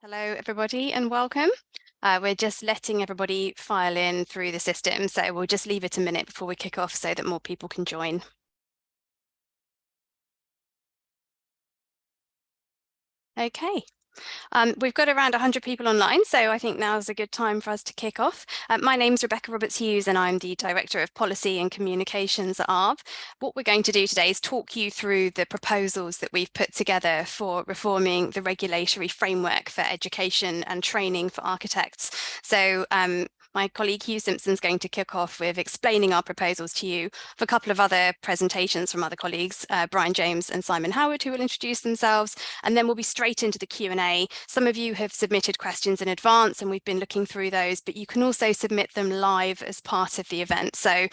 Hello, everybody, and welcome. We're just letting everybody file in through the system, so we'll just leave it a minute before we kick off so that more people can join. Okay. We've got around 100 people online, so I think now is a good time for us to kick off. My name's Rebecca Roberts-Hughes, and I'm the Director of Policy and Communications at ARB. What we're going to do today is talk you through the proposals that we've put together for reforming the regulatory framework for education and training for architects. So my colleague Hugh Simpson is going to kick off with explaining our proposals to you, with a couple of other presentations from other colleagues, Brian James and Simon Howard, who will introduce themselves, and then we'll be straight into the Q&A. Some of you have submitted questions in advance and we've been looking through those, but you can also submit them live as part of the event. So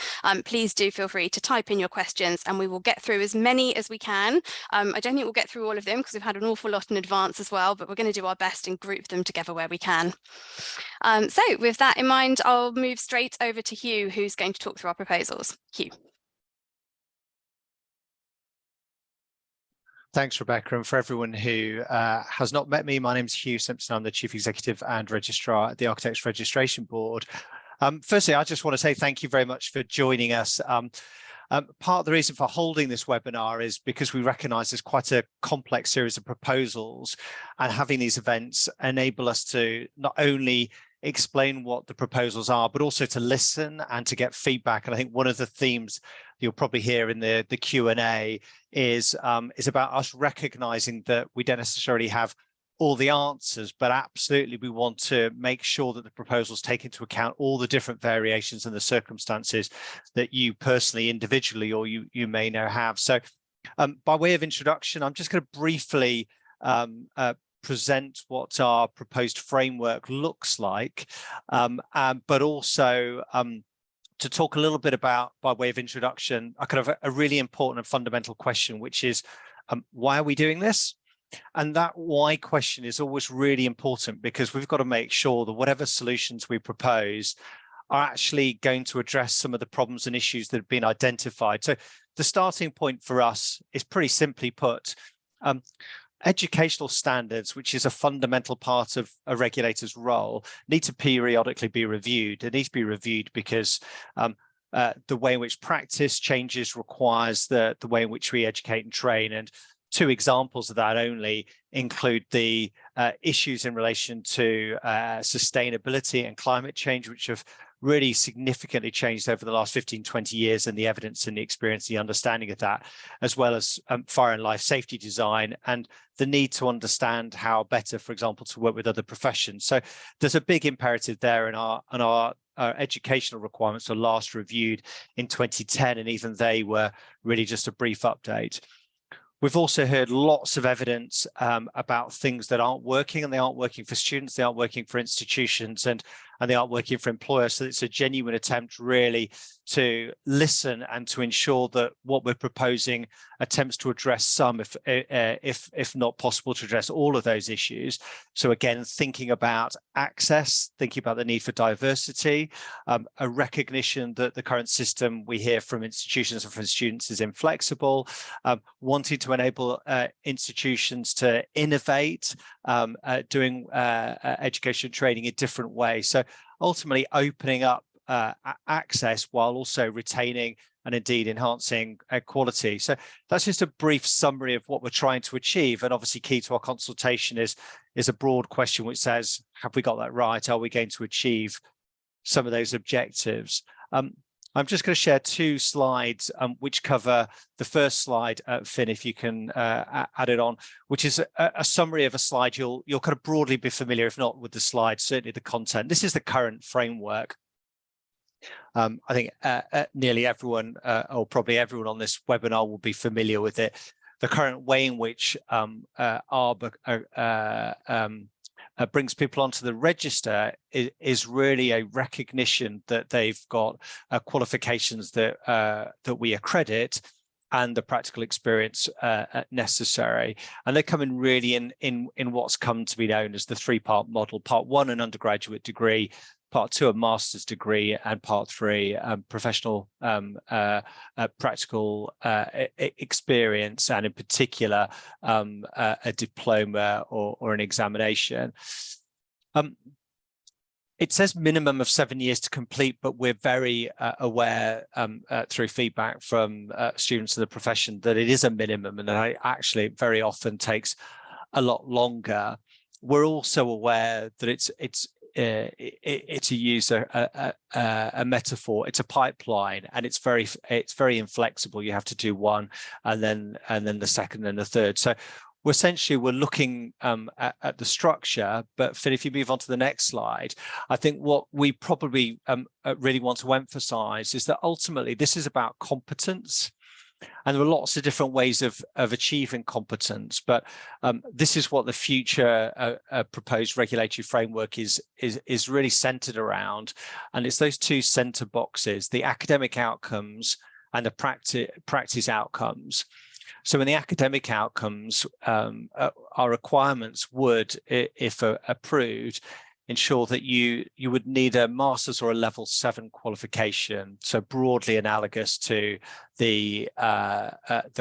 please do feel free to type in your questions and we will get through as many as we can. I don't think we'll get through all of them because we've had an awful lot in advance as well, but we're going to do our best and group them together where we can. So with that in mind, I'll move straight over to Hugh, who's going to talk through our proposals. Hugh. Thanks, Rebecca. And for everyone who has not met me, my name is Hugh Simpson. I'm the Chief Executive and Registrar at the Architects Registration Board. Firstly, I just want to say thank you very much for joining us. Part of the reason for holding this webinar is because we recognise there's quite a complex series of proposals, and having these events enable us to not only explain what the proposals are, but also to listen and to get feedback. And I think one of the themes you'll probably hear in the Q&A is about us recognizing that we don't necessarily have all the answers, but absolutely we want to make sure that the proposals take into account all the different variations and the circumstances that you personally, individually, or you may now have. So by way of introduction, I'm just going to briefly present what our proposed framework looks like, but also to talk a little bit about, by way of introduction, a kind of a really important and fundamental question, which is why are we doing this? And that why question is always really important, because we've got to make sure that whatever solutions we propose are actually going to address some of the problems and issues that have been identified. So the starting point for us is pretty simply put, educational standards, which is a fundamental part of a regulator's role, need to periodically be reviewed. They need to be reviewed because the way in which practice changes requires the way in which we educate and train. And two examples of that only include the issues in relation to sustainability and climate change, which have really significantly changed over the last 15, 20 years, and the evidence and the experience, the understanding of that, as well as fire and life safety design and the need to understand how better, for example, to work with other professions. So there's a big imperative there, and our educational requirements were last reviewed in 2010, and even they were really just a brief update. We've also heard lots of evidence about things that aren't working, and they aren't working for students, they aren't working for institutions, and they aren't working for employers. So it's a genuine attempt really to listen and to ensure that what we're proposing attempts to address some, if not possible to address all of those issues. So again, thinking about access, thinking about the need for diversity, a recognition that the current system we hear from institutions and from students is inflexible, wanting to enable institutions to innovate, doing education training in different ways. So ultimately opening up access while also retaining and indeed enhancing quality. So that's just a brief summary of what we're trying to achieve. And obviously key to our consultation is a broad question which says, have we got that right? Are we going to achieve some of those objectives? I'm just going to share two slides which cover the first slide, Finn, if you can add it on, which is a summary of a slide you'll kind of broadly be familiar, if not with the slide, certainly the content. This is the current framework. I think nearly everyone, or probably everyone on this webinar will be familiar with it. The current way in which ARB brings people onto the register is really a recognition that they've got qualifications that we accredit and the practical experience necessary. And they come in really in what's come to be known as the three-part model. Part one, an undergraduate degree. part 2 a master's degree, and part 3 professional practical experience, and in particular a diploma or an examination. It says minimum of 7 years to complete, but we're very aware through feedback from students of the profession that it is a minimum, and that it actually very often takes a lot longer. We're also aware that it's to use a metaphor, it's a pipeline, and it's very inflexible. You have to do one, and then the second and the third. So we're looking at the structure. But Phil, if you move on to the next slide, I think what we probably really want to emphasize is that ultimately this is about competence. And there are lots of different ways of achieving competence, but this is what the future proposed regulatory framework is really centered around. And it's those two center boxes, the academic outcomes and the practice outcomes. So in the academic outcomes, our requirements would, if approved, ensure that you would need a master's or a level 7 qualification, so broadly analogous to the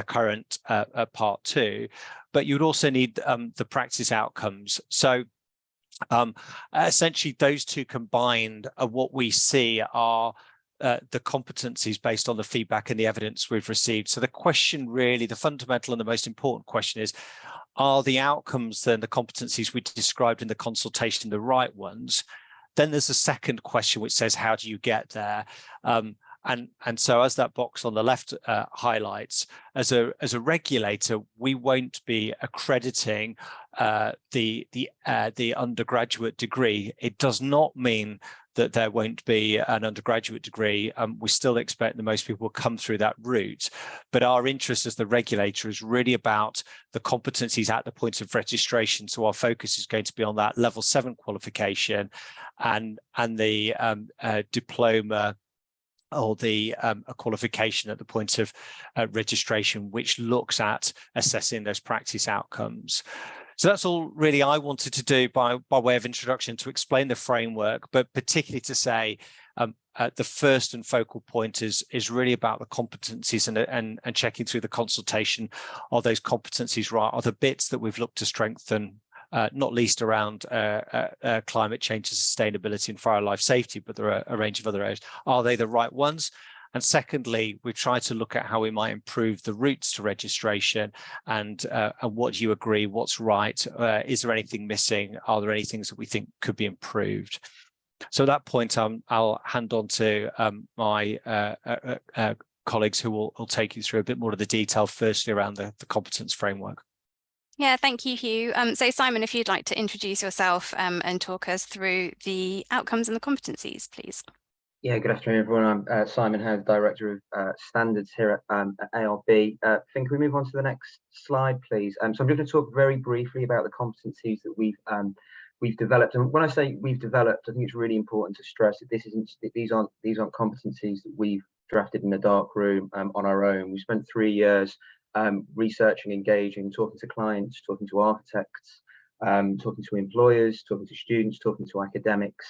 current part 2, but you would also need the practice outcomes. So essentially those two combined are what we see are the competencies based on the feedback and the evidence we've received. So the question really, the fundamental and the most important question is, are the outcomes and the competencies we described in the consultation the right ones? Then there's a second question which says, how do you get there? And so as that box on the left highlights, as a regulator, we won't be accrediting the undergraduate degree. It does not mean that there won't be an undergraduate degree. We still expect that most people will come through that route. But our interest as the regulator is really about the competencies at the point of registration. So our focus is going to be on that level 7 qualification and the diploma or the a qualification at the point of registration, which looks at assessing those practice outcomes. So that's all really I wanted to do by way of introduction, to explain the framework, but particularly to say the first and focal point is really about the competencies and checking through the consultation. Are those competencies right? Are the bits that we've looked to strengthen, not least around climate change and sustainability and fire and life safety, but there are a range of other areas. Are they the right ones? And secondly, we've tried to look at how we might improve the routes to registration and what do you agree, what's right? Is there anything missing? Are there any things that we think could be improved? So at that point, I'll hand on to my colleagues who will take you through a bit more of the detail, firstly around the competence framework. Yeah, thank you, Hugh. So Simon, if you'd like to introduce yourself and talk us through the outcomes and the competencies, please. Yeah, good afternoon, everyone. I'm Simon Howard, Director of Standards here at ARB. Can we move on to the next slide, please? So I'm going to talk very briefly about the competencies that we've developed. And when I say we've developed, I think it's really important to stress that these aren't competencies that we've drafted in a dark room on our own. We spent 3 years researching, engaging, talking to clients, talking to architects, talking to employers, talking to students, talking to academics.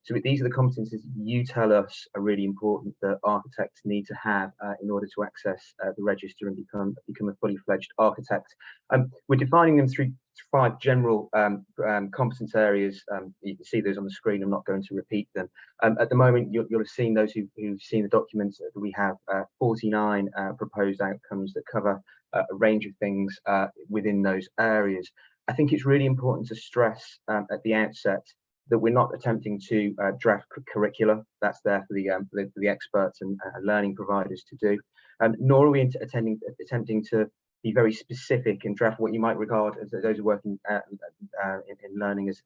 So these are the competencies you tell us are really important that architects need to have in order to access the register and become a fully fledged architect. We're defining them through 5 general competence areas. You can see those on the screen. I'm not going to repeat them. At the moment, you'll have seen those who've seen the documents that we have 49 proposed outcomes that cover a range of things within those areas. I think it's really important to stress at the outset that we're not attempting to draft curricula. That's there for the experts and learning providers to do. Nor are we attempting to be very specific and draft what you might regard as those who are working in learning as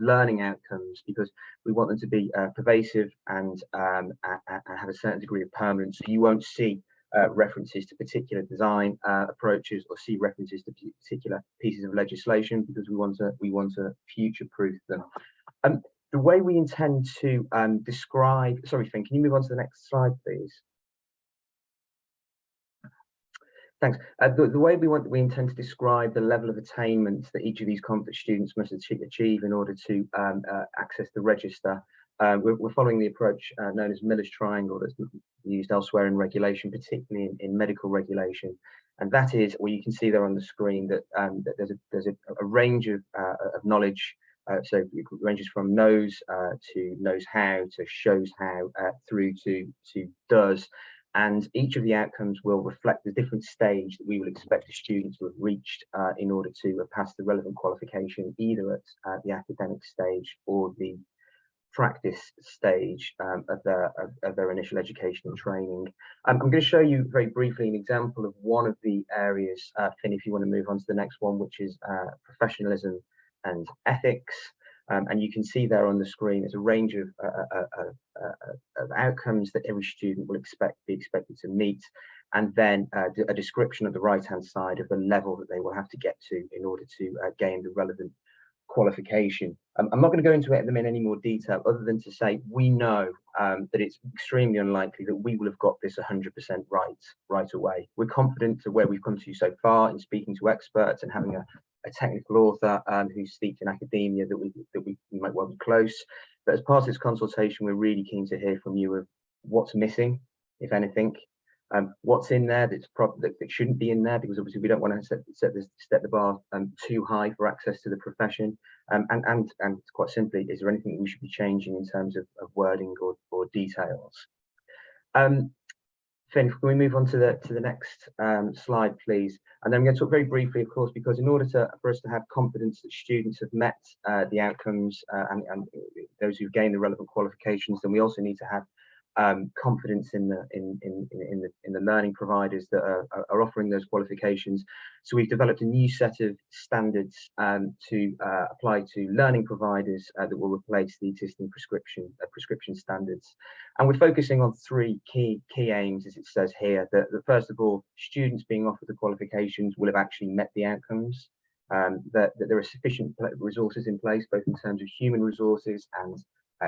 learning outcomes, because we want them to be pervasive and have a certain degree of permanence. So you won't see references to particular design approaches or see references to particular pieces of legislation, because we want to future-proof them. The way we intend to describe, sorry, Finn, can you move on to the next slide, please? Thanks. The way we intend to describe the level of attainment that each of these competent students must achieve in order to access the register. We're following the approach known as Miller's Triangle that's used elsewhere in regulation, particularly in medical regulation. And that is, well, you can see there on the screen that, that there's a range of knowledge. So it ranges from knows to knows how to shows how through to does. And each of the outcomes will reflect the different stage that we will expect a student to have reached in order to pass the relevant qualification, either at the academic stage or the practice stage of their initial education and training. I'm going to show you very briefly an example of one of the areas, Finn, if you want to move on to the next one, which is professionalism and ethics. And you can see there on the screen, there's a range of outcomes that every student will be expected to meet, and then a description of the right-hand side of the level that they will have to get to in order to gain the relevant qualification. I'm not going to go into it in any more detail, other than to say we know that it's extremely unlikely that we will have got this 100% right away. We're confident of where we've come to so far in speaking to experts and having a technical author who's steeped in academia that we might well be close. But as part of this consultation, we're really keen to hear from you of what's missing, if anything, what's in there that shouldn't be in there, because obviously we don't want to set the bar too high for access to the profession, and quite simply, is there anything we should be changing in terms of wording or details? Finn, can we move on to the next slide, please? And then I'm going to talk very briefly, of course, because in order for us to have confidence that students have met the outcomes and those who've gained the relevant qualifications, then we also need to have confidence in the learning providers that are offering those qualifications. So we've developed a new set of standards to apply to learning providers that will replace the existing prescription standards. And we're focusing on three key aims, as it says here. That first of all, students being offered the qualifications will have actually met the outcomes. That there are sufficient resources in place, both in terms of human resources and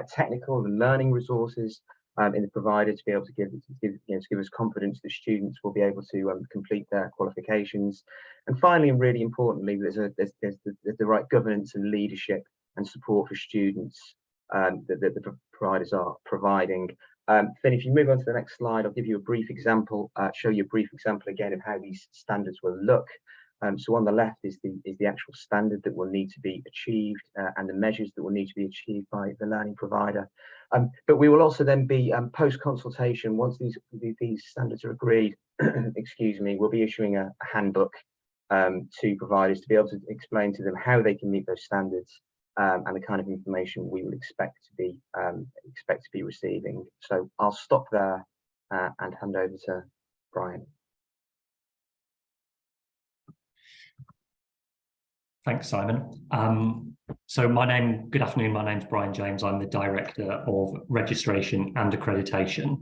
technical and learning resources in the provider to be able to give us confidence that students will be able to complete their qualifications. And finally, and really importantly, there's the right governance and leadership and support for students that the providers are providing. Finn, if you move on to the next slide, I'll give you a brief example, show you a brief example again of how these standards will look. So on the left is the actual standard that will need to be achieved and the measures that will need to be achieved by the learning provider. But we will also then be post-consultation, once these standards are agreed, excuse me, we'll be issuing a handbook to providers to be able to explain to them how they can meet those standards and the kind of information we will expect to be receiving. So I'll stop there and hand over to Brian. Thanks, Simon. Good afternoon, my name's Brian James. I'm the Director of Registration and Accreditation.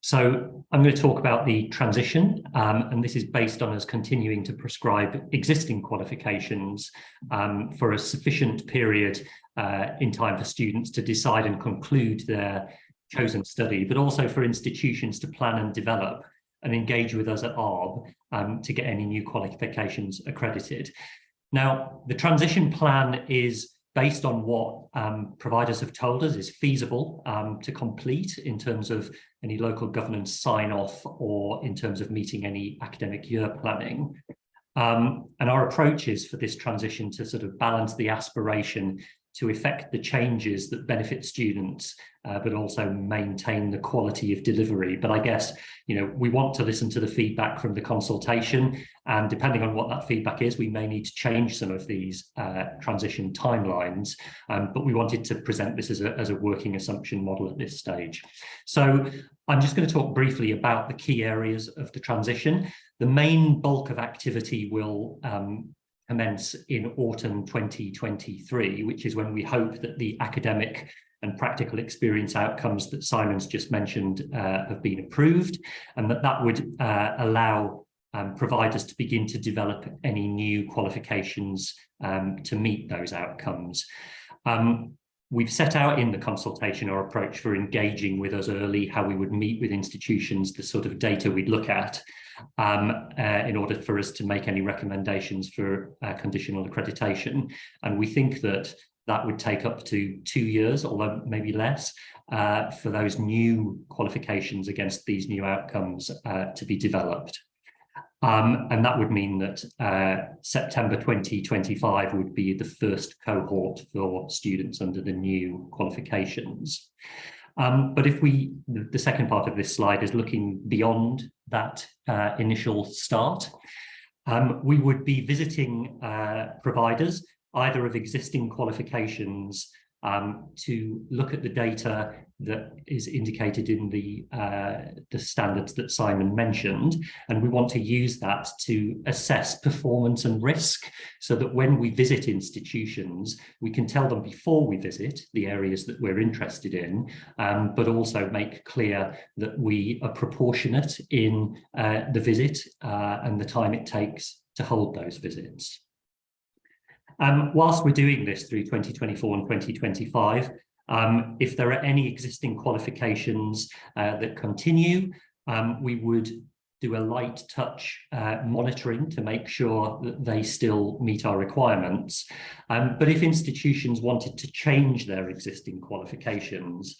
So I'm going to talk about the transition, and this is based on us continuing to prescribe existing qualifications for a sufficient period in time for students to decide and conclude their chosen study, but also for institutions to plan and develop and engage with us at ARB to get any new qualifications accredited. Now, the transition plan is based on what providers have told us is feasible to complete in terms of any local governance sign-off or in terms of meeting any academic year planning. And our approach is for this transition to sort of balance the aspiration to effect the changes that benefit students, but also maintain the quality of delivery. But I guess, we want to listen to the feedback from the consultation, and depending on what that feedback is, we may need to change some of these transition timelines, but we wanted to present this as a working assumption model at this stage. So I'm just going to talk briefly about the key areas of the transition. The main bulk of activity will commence in autumn 2023, which is when we hope that the academic and practical experience outcomes that Simon's just mentioned have been approved, and that would allow providers to begin to develop any new qualifications to meet those outcomes. We've set out in the consultation our approach for engaging with us early, how we would meet with institutions, the sort of data we'd look at. in order for us to make any recommendations for conditional accreditation. And we think that that would take up to 2 years, although maybe less, for those new qualifications against these new outcomes to be developed. And that would mean that September 2025 would be the first cohort for students under the new qualifications. But if the second part of this slide is looking beyond that initial start, we would be visiting providers, either of existing qualifications, to look at the data that is indicated in the standards that Simon mentioned, and we want to use that to assess performance and risk, so that when we visit institutions, we can tell them before we visit the areas that we're interested in, but also make clear that we are proportionate in the visit and the time it takes to hold those visits. Whilst we're doing this through 2024 and 2025, if there are any existing qualifications that continue, we would do a light touch monitoring to make sure that they still meet our requirements. But if institutions wanted to change their existing qualifications,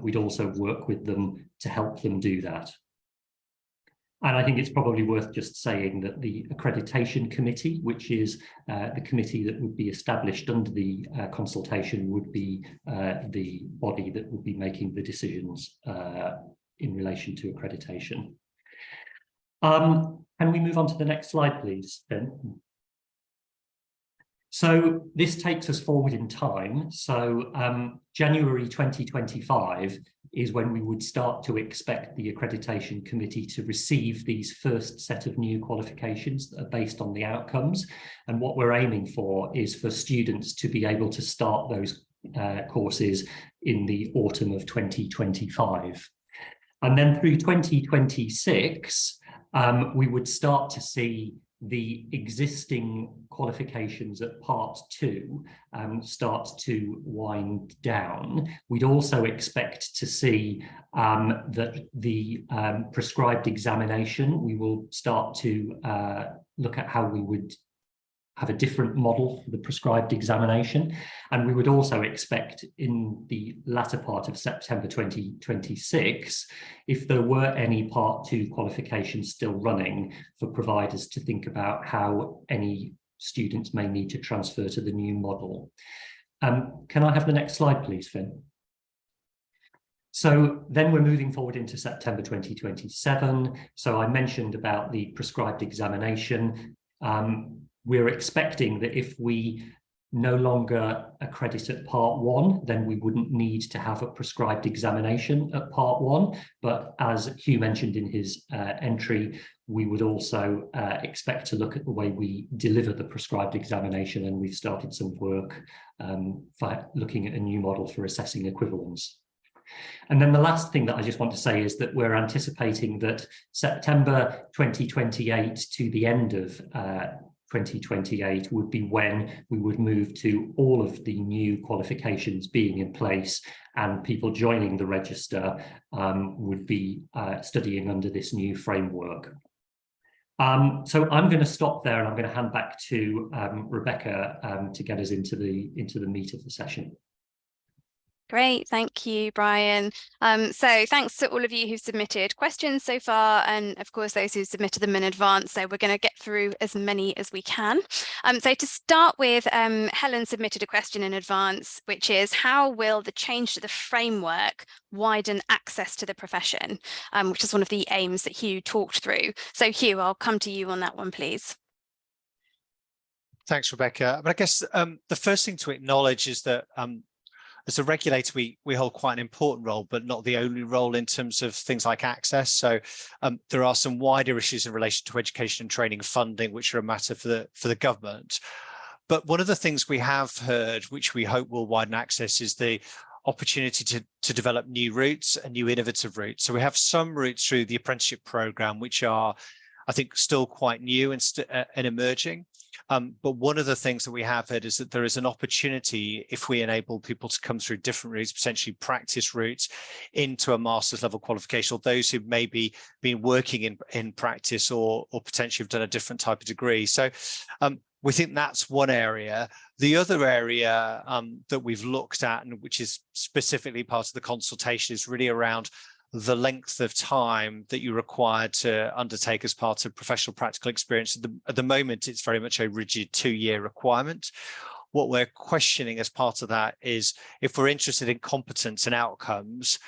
we'd also work with them to help them do that. And I think it's probably worth just saying that the accreditation committee, which is the committee that would be established under the consultation, would be the body that would be making the decisions in relation to accreditation. Can we move on to the next slide, please, Ben? So this takes us forward in time. So January 2025 is when we would start to expect the accreditation committee to receive these first set of new qualifications that are based on the outcomes. And what we're aiming for is for students to be able to start those courses in the autumn of 2025. And then through 2026, we would start to see the existing qualifications at part 2 start to wind down. We'd also expect to see that the prescribed examination, we will start to look at how we would have a different model for the prescribed examination. And we would also expect in the latter part of September 2026, if there were any part 2 qualifications still running, for providers to think about how any students may need to transfer to the new model. Can I have the next slide, please, Finn? So then we're moving forward into September 2027. So I mentioned about the prescribed examination. We're expecting that if we no longer accredit at part 1, then we wouldn't need to have a prescribed examination at part 1. But as Hugh mentioned in his entry, we would also expect to look at the way we deliver the prescribed examination, and we've started some work for looking at a new model for assessing equivalence. And then the last thing that I just want to say is that we're anticipating that September 2028 to the end of 2028 would be when we would move to all of the new qualifications being in place, and people joining the register would be studying under this new framework. So I'm going to stop there, and I'm going to hand back to Rebecca to get us into the meat of the session. Great, thank you, Brian. So thanks to all of you who've submitted questions so far, and of course those who submitted them in advance. So we're going to get through as many as we can. So to start with, Helen submitted a question in advance, which is, how will the change to the framework widen access to the profession, which is one of the aims that Hugh talked through. So Hugh, I'll come to you on that one, please. Thanks, Rebecca. But I guess the first thing to acknowledge is that as a regulator, we hold quite an important role, but not the only role in terms of things like access. So there are some wider issues in relation to education and training funding, which are a matter for the government. But one of the things we have heard, which we hope will widen access, is the opportunity to develop new routes and new innovative routes. So we have some routes through the apprenticeship programme, which are, I think, still quite new and emerging. But one of the things that we have heard is that there is an opportunity, if we enable people to come through different routes, potentially practice routes, into a master's level qualification, or those who maybe been working in practice or potentially have done a different type of degree. So we think that's one area. The other area that we've looked at, and which is specifically part of the consultation, is really around the length of time that you're required to undertake as part of professional practical experience. At the moment, it's very much a rigid 2-year requirement. What we're questioning as part of that is, if we're interested in competence and outcomes,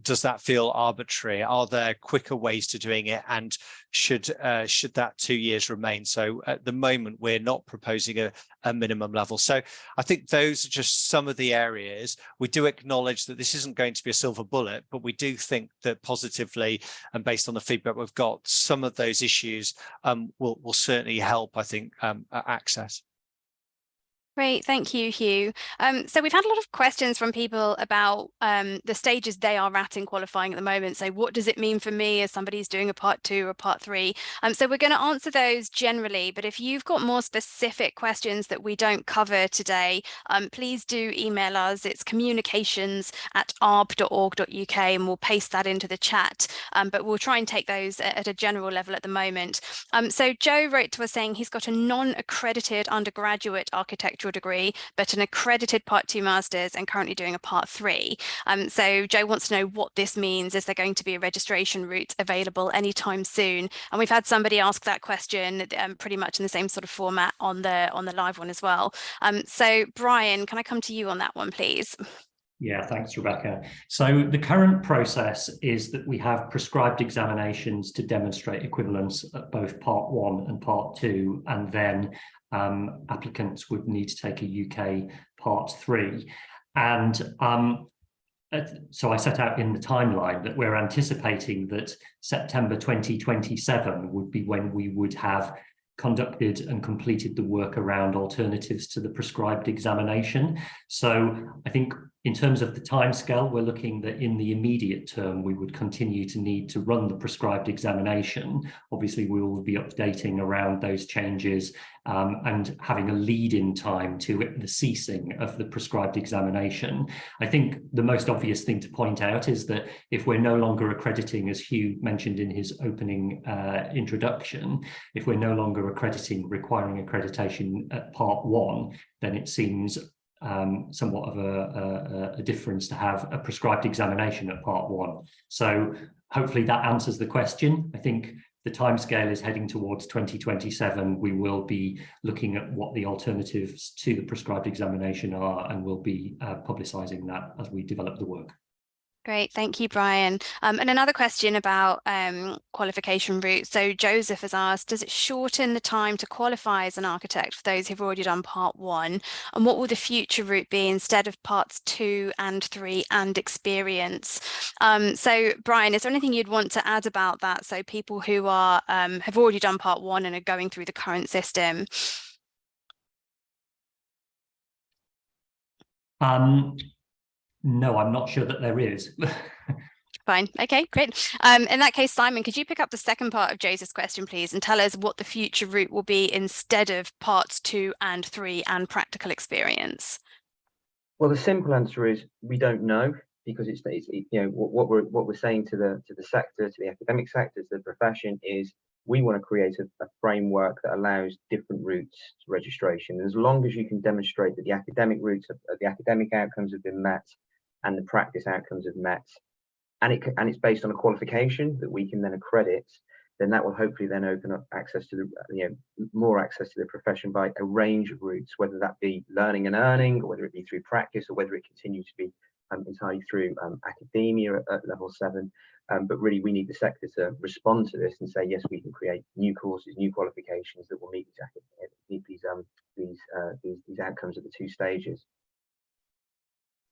does that feel arbitrary? Are there quicker ways to doing it? And should that 2 years remain? So at the moment, we're not proposing a minimum level. So I think those are just some of the areas. We do acknowledge that this isn't going to be a silver bullet, but we do think that positively, and based on the feedback we've got, some of those issues will certainly help, I think, access. Great, thank you, Hugh. So we've had a lot of questions from people about the stages they are at in qualifying at the moment. So what does it mean for me as somebody who's doing a part 2 or part 3? So we're going to answer those generally, but if you've got more specific questions that we don't cover today, please do email us. It's communications@arb.org.uk, and we'll paste that into the chat. But we'll try and take those at a general level at the moment. So Joe wrote to us saying he's got a non-accredited undergraduate architectural degree, but an accredited part 2 masters, and currently doing a part 3. So Joe wants to know what this means. Is there going to be a registration route available anytime soon? And we've had somebody ask that question pretty much in the same sort of format on the live one as well. So Brian, can I come to you on that one, please? Yeah, thanks, Rebecca. So the current process is that we have prescribed examinations to demonstrate equivalence at both part 1 and part 2, and then applicants would need to take a UK part 3. And so I set out in the timeline that we're anticipating that September 2027 would be when we would have conducted and completed the work around alternatives to the prescribed examination. So I think in terms of the timescale, we're looking that in the immediate term, we would continue to need to run the prescribed examination. Obviously, we will be updating around those changes and having a lead-in time to the ceasing of the prescribed examination. I think the most obvious thing to point out is that if we're no longer accrediting, as Hugh mentioned in his opening introduction, if we're no longer requiring accreditation at part 1, then it seems somewhat of a difference to have a prescribed examination at part 1. So hopefully that answers the question. I think the timescale is heading towards 2027. We will be looking at what the alternatives to the prescribed examination are, and we'll be publicising that as we develop the work. Great, thank you, Brian. And another question about qualification routes. So Joseph has asked, does it shorten the time to qualify as an architect for those who've already done part 1? And what will the future route be instead of parts 2 and 3 and experience? So Brian, is there anything you'd want to add about that? So people who are have already done part 1 and are going through the current system. No, I'm not sure that there is. Fine. Okay, great. In that case, Simon, could you pick up the second part of Joseph's question, please, and tell us what the future route will be instead of parts 2 and 3 and practical experience? Well, the simple answer is we don't know, because it's you know, what we're saying to the sector, to the academic sector, to the profession, is we want to create a framework that allows different routes to registration. And as long as you can demonstrate that the academic routes, the academic outcomes have been met, and the practice outcomes have met, and it's based on a qualification that we can then accredit, then that will hopefully then open up access to the more access to the profession by a range of routes, whether that be learning and earning, or whether it be through practice, or whether it continues to be entirely through academia at level 7. But really, we need the sector to respond to this and say, yes, we can create new courses, new qualifications that will meet these outcomes at the 2 stages.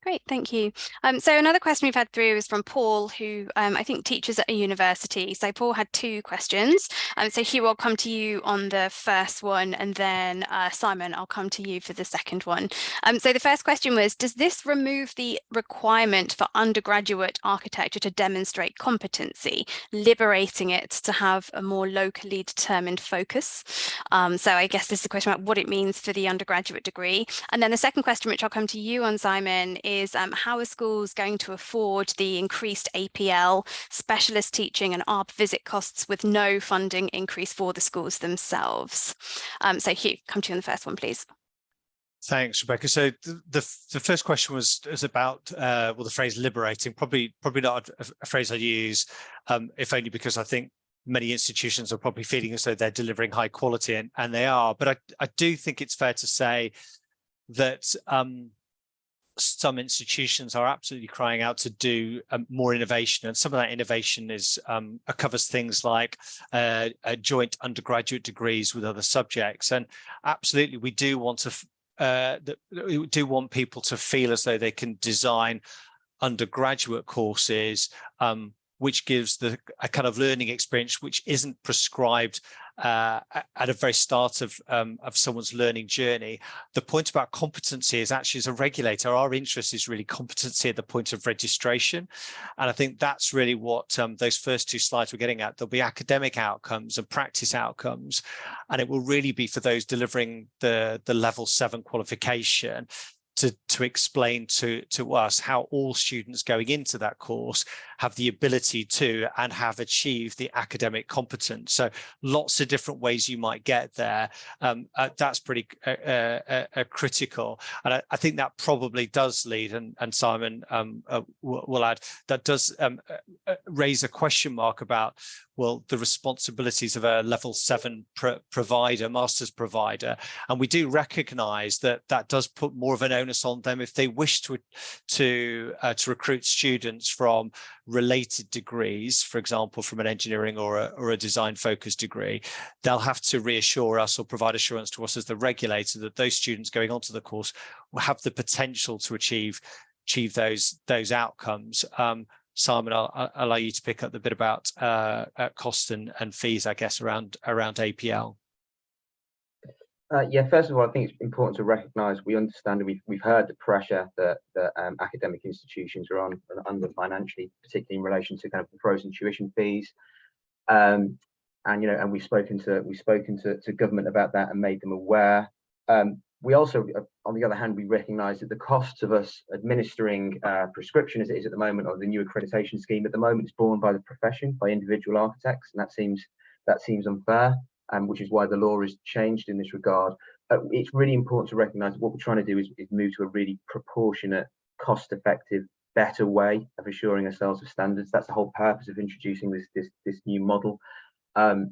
Great, thank you. So another question we've had through is from Paul, who I think teaches at a university. So Paul had two questions. So Hugh, I'll come to you on the first one, and then Simon, I'll come to you for the second one. So the first question was, does this remove the requirement for undergraduate architecture to demonstrate competency, liberating it to have a more locally determined focus? So I guess this is a question about what it means for the undergraduate degree. And then the second question, which I'll come to you on, Simon, is how are schools going to afford the increased APL, specialist teaching and ARB visit costs with no funding increase for the schools themselves? So Hugh, come to you on the first one, please. Thanks, Rebecca. So the first question was about well, the phrase liberating. Probably not a phrase I'd use, if only because I think many institutions are probably feeling as though they're delivering high quality, and they are. But I do think it's fair to say that some institutions are absolutely crying out to do more innovation, and some of that innovation is covers things like joint undergraduate degrees with other subjects. And absolutely, we do want to we do want people to feel as though they can design undergraduate courses which gives a kind of learning experience which isn't prescribed at a very start of someone's learning journey. The point about competency is actually, as a regulator, our interest is really competency at the point of registration. And I think that's really what those first two slides were getting at. There'll be academic outcomes and practice outcomes, and it will really be for those delivering the level 7 qualification to explain to us how all students going into that course have the ability to and have achieved the academic competence. So lots of different ways you might get there. That's pretty critical. And I think that probably does lead, and Simon will add, that does raise a question mark about, well, the responsibilities of a level 7 provider, master's provider. And we do recognize that that does put more of an onus on them if they wish to recruit students from related degrees, for example, from an engineering or a design focused degree. They'll have to reassure us or provide assurance to us as the regulator that those students going onto the course will have the potential to achieve those outcomes. Simon, I'll allow you to pick up the bit about cost and fees, I guess, around APL. Yeah, first of all, I think it's important to recognise we understand, and we've heard the pressure that academic institutions are under financially, particularly in relation to kind of the frozen tuition fees. And we've spoken to government about that and made them aware. We also, on the other hand, we recognise that the costs of us administering prescription as it is at the moment, or the new accreditation scheme at the moment, is borne by the profession, by individual architects, and that seems unfair, which is why the law is changed in this regard. It's really important to recognise that what we're trying to do is move to a really proportionate, cost-effective, better way of assuring ourselves of standards. That's the whole purpose of introducing this new model.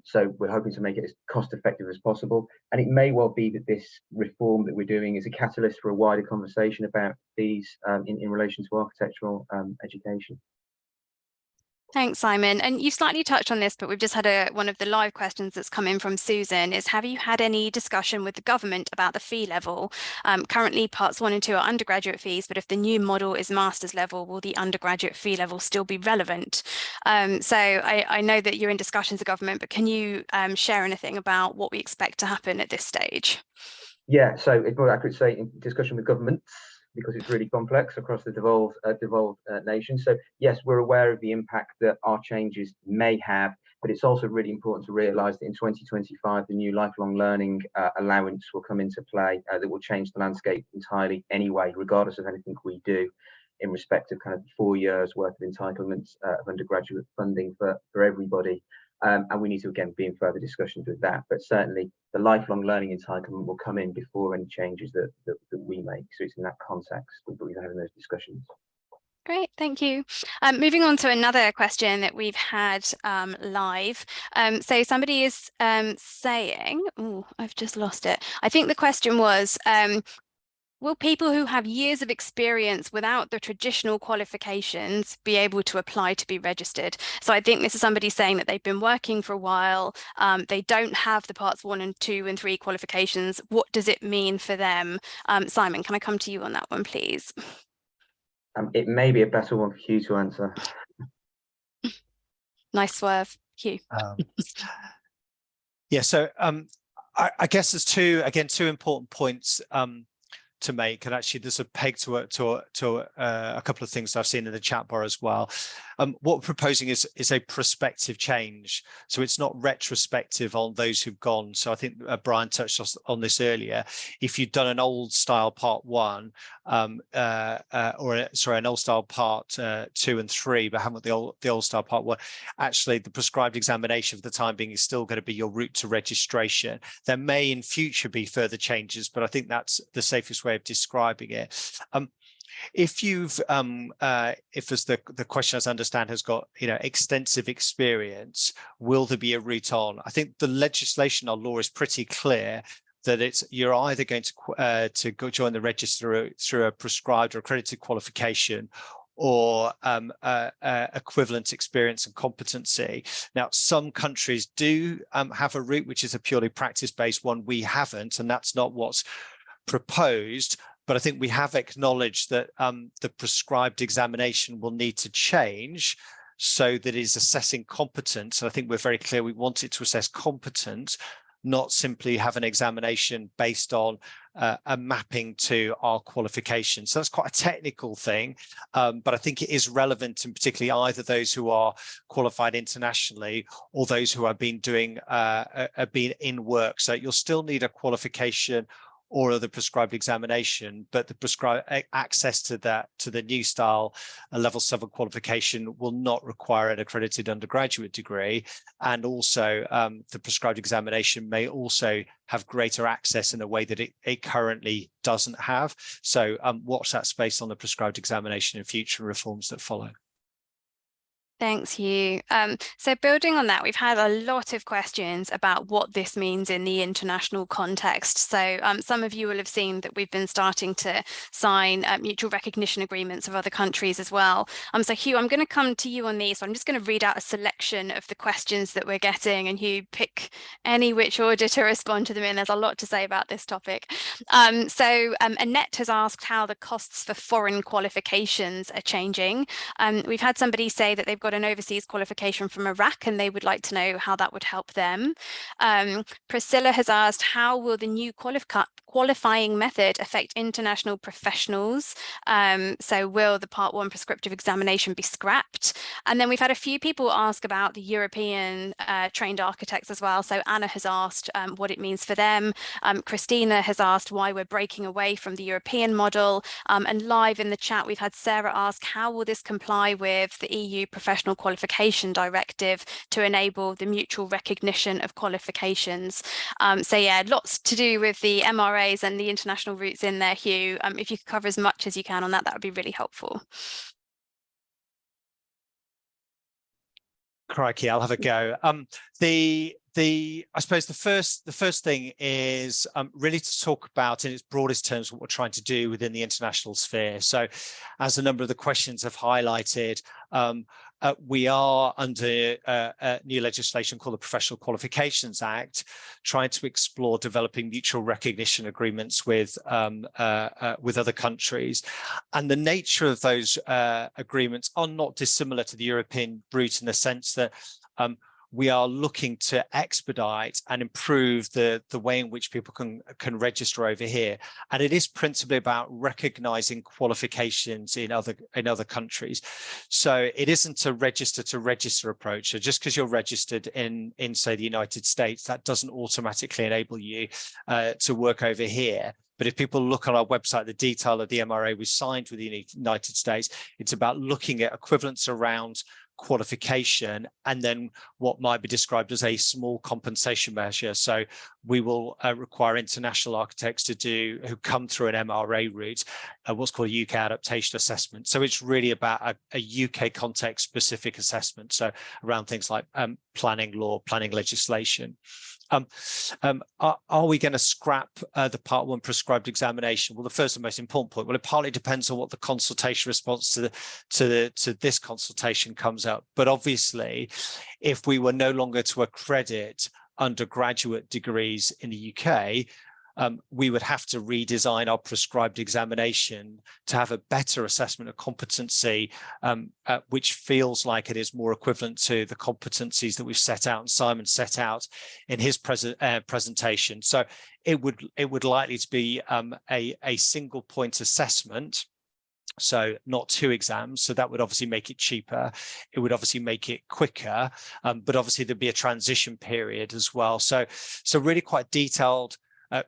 So we're hoping to make it as cost effective as possible. And it may well be that this reform that we're doing is a catalyst for a wider conversation about these in relation to architectural education. Thanks, Simon. And you slightly touched on this, but we've just had one of the live questions that's come in from Susan is, have you had any discussion with the government about the fee level? Currently, parts 1 and 2 are undergraduate fees, but if the new model is master's level, will the undergraduate fee level still be relevant? So I know that you're in discussions with government, but can you share anything about what we expect to happen at this stage? Yeah, so it's more accurate to say in discussion with governments, because it's really complex across the devolved nation. So yes, we're aware of the impact that our changes may have, but it's also really important to realise that in 2025, the new lifelong learning allowance will come into play that will change the landscape entirely anyway, regardless of anything we do in respect of kind of 4 years worth of entitlements of undergraduate funding for everybody. And we need to, again, be in further discussions with that. But certainly the lifelong learning entitlement will come in before any changes that we make. So it's in that context that we're having those discussions. Great, thank you. Moving on to another question that we've had live. So somebody is saying, oh, I've just lost it. I think the question was, will people who have years of experience without the traditional qualifications be able to apply to be registered? So I think this is somebody saying that they've been working for a while, they don't have the parts 1 and 2 and 3 qualifications. What does it mean for them? Simon, can I come to you on that one, please? It may be a better one for Hugh to answer. Nice swerve, Hugh. Yeah, so I guess there's two important points to make, and actually there's a peg to a couple of things I've seen in the chat bar as well. What we're proposing is a prospective change, so it's not retrospective on those who've gone. So I think Brian touched on this earlier. If you've done an old style part 1, an old style part 2 and 3, but haven't the old style part 1, actually the prescribed examination for the time being is still going to be your route to registration. There may in future be further changes, but I think that's the safest way of describing it. If you've if as the question, as I understand, has got extensive experience, will there be a route on? I think the legislation, our law is pretty clear that you're either going to go join the register through a prescribed or accredited qualification, or equivalent experience and competency. Now, some countries do have a route which is a purely practice-based one. We haven't, and that's not what's proposed. But I think we have acknowledged that the prescribed examination will need to change so that it is assessing competence. And I think we're very clear we want it to assess competence, not simply have an examination based on a mapping to our qualifications. So that's quite a technical thing, but I think it is relevant, and particularly either those who are qualified internationally or those who have been doing been in work. So you'll still need a qualification or the prescribed examination, but the prescribed access to the new style level 7 qualification will not require an accredited undergraduate degree. And also the prescribed examination may also have greater access in a way that it currently doesn't have. So watch that space on the prescribed examination in future reforms that follow. Thanks, Hugh. So building on that, we've had a lot of questions about what this means in the international context. So some of you will have seen that we've been starting to sign mutual recognition agreements of other countries as well. So Hugh, I'm going to come to you on these. So I'm just going to read out a selection of the questions that we're getting, and Hugh, pick any which order to respond to them in. There's a lot to say about this topic. So Annette has asked how the costs for foreign qualifications are changing. We've had somebody say that they've got an overseas qualification from Iraq and they would like to know how that would help them. Priscilla has asked, how will the new qualifying method affect international professionals? So will the part 1 prescriptive examination be scrapped? And then we've had a few people ask about the European trained architects as well. So Anna has asked what it means for them. Christina has asked why we're breaking away from the European model. And live in the chat, we've had Sarah ask, how will this comply with the EU Professional Qualification Directive to enable the mutual recognition of qualifications? So yeah, lots to do with the MRAs and the international routes in there, Hugh. If you could cover as much as you can on that, that would be really helpful. Crikey, I'll have a go. I suppose the first thing is really to talk about in its broadest terms what we're trying to do within the international sphere. So as a number of the questions have highlighted, we are under new legislation called the Professional Qualifications Act, trying to explore developing mutual recognition agreements with other countries. And the nature of those agreements are not dissimilar to the European route in the sense that we are looking to expedite and improve the way in which people can register over here. And it is principally about recognizing qualifications in other countries. So it isn't a register approach. So just because you're registered in say the United States, that doesn't automatically enable you to work over here. But if people look on our website, the detail of the MRA we signed with the United States, it's about looking at equivalence around qualification and then what might be described as a small compensation measure. So we will require international architects who come through an MRA route, what's called a UK adaptation assessment. So it's really about a UK context specific assessment. So around things like planning law, planning legislation. Are we going to scrap the part 1 prescribed examination? Well, the first and most important point, well, it partly depends on what the consultation response to this consultation comes up. But obviously, if we were no longer to accredit undergraduate degrees in the UK, we would have to redesign our prescribed examination to have a better assessment of competency, which feels like it is more equivalent to the competencies that we've set out and Simon set out in his presentation. So it would likely to be a single point assessment. So not 2 exams. So that would obviously make it cheaper. It would obviously make it quicker, but obviously there'd be a transition period as well. So really quite detailed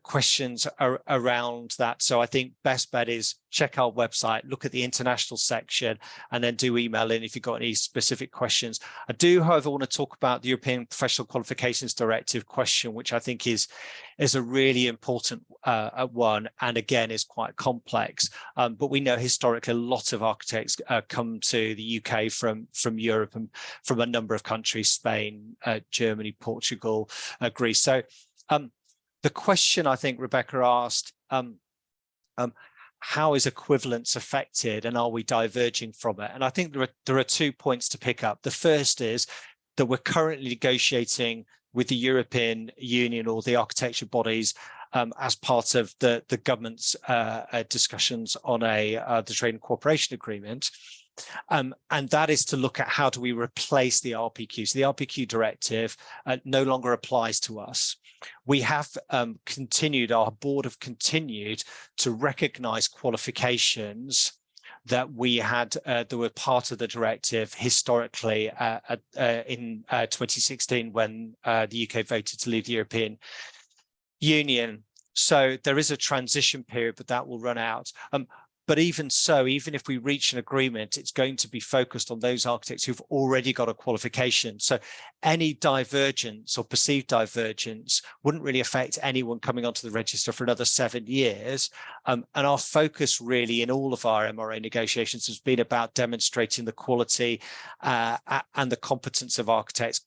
questions around that. So I think best bet is check our website, look at the international section, and then do email in if you've got any specific questions. I do, however, want to talk about the European Professional Qualifications Directive question, which I think is a really important one, and again is quite complex. But we know historically a lot of architects come to the UK from Europe and from a number of countries: Spain, Germany, Portugal, Greece. So the question I think Rebecca asked, how is equivalence affected and are we diverging from it? And I think there are 2 points to pick up. The first is that we're currently negotiating with the European Union or the architecture bodies as part of the government's discussions on the Trade and Cooperation Agreement. And that is to look at how do we replace the RPQ. So the RPQ directive no longer applies to us. We have our board have continued to recognize qualifications that we had that were part of the directive historically in 2016 when the UK voted to leave the European Union. So there is a transition period, but that will run out. But even so, even if we reach an agreement, it's going to be focused on those architects who've already got a qualification. So any divergence or perceived divergence wouldn't really affect anyone coming onto the register for another 7 years. And our focus really in all of our MRA negotiations has been about demonstrating the quality and the competence of architects